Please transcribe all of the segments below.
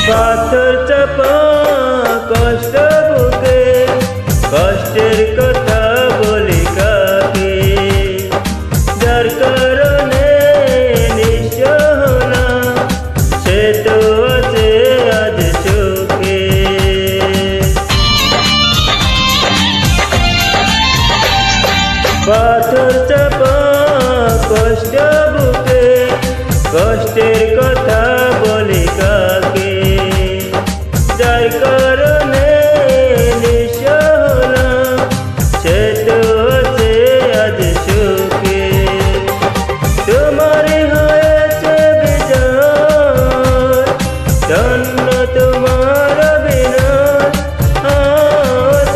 পাথর চাপা কষ্ট বুকে, কষ্টের কথা বলি কাকে, যার কারণে নিঃস্ব হলাম সে তো আছে আজ সুখে। পাথর চাপা কষ্ট বুকে, কষ্টের কথা বলি কাকে, যার কারণে নিঃস্ব হলাম সে তো আছে আজ সুখে। তোমারই হয়েছে বিজয়, ধন্য তোমার অভিনয়,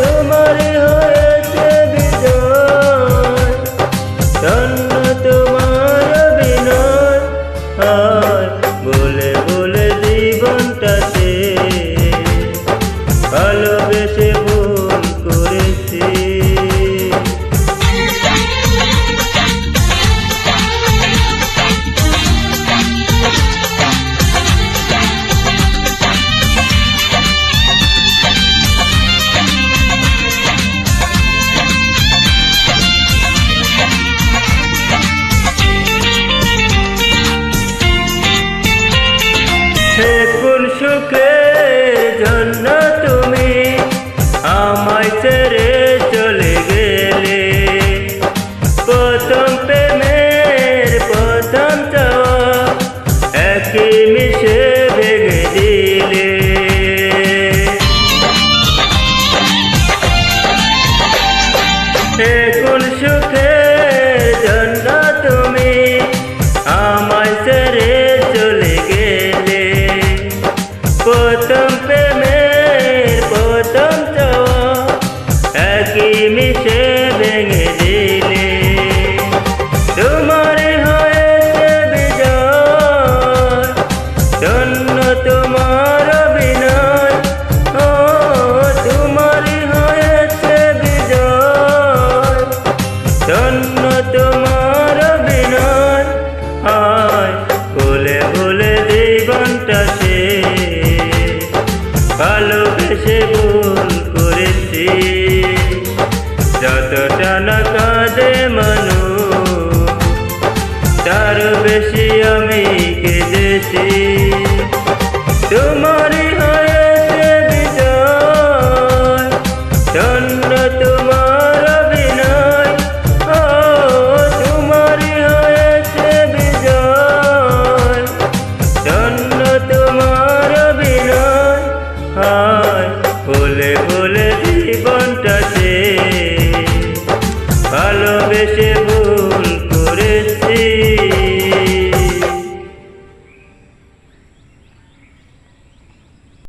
তোমারই হয়েছে বিজয়, ধন্য তোমার অভিনয়। বলে বলে জীবনটাতে ভালোবেসে ভুল করেছি। কোন সুখের জন্য তুমি আমায় ছেড়ে চলে গেলে, প্রথম প্রেমের প্রথম চাওয়া একই মিশে ভেঙে দিলে। কোন সুখের জন্য তুমি আমায় ছেড়ে চলে গেলে, প্রথম প্রেমের প্রথম চাওয়া একই মিশে ভেঙে দিলে। তোমারই হয়েছে বিজয়, ধন্য তোমার অভিনয়, তোমারই হয়েছে বিজয়, ধন্য তোমার অভিনয়। বলে বলে জীবনটা সে ভালোবেসে ভুল করেছি। যতটা না কাঁদে মানুষ তার বেশি আমি কেঁদেছি। তোমারই হয়েছে বিজয়, ধন্য তোমার অভিনয়, তোমারই হয়েছে বিজয়, ধন্য তোমার অভিনয়। বলে বলে জীবনটা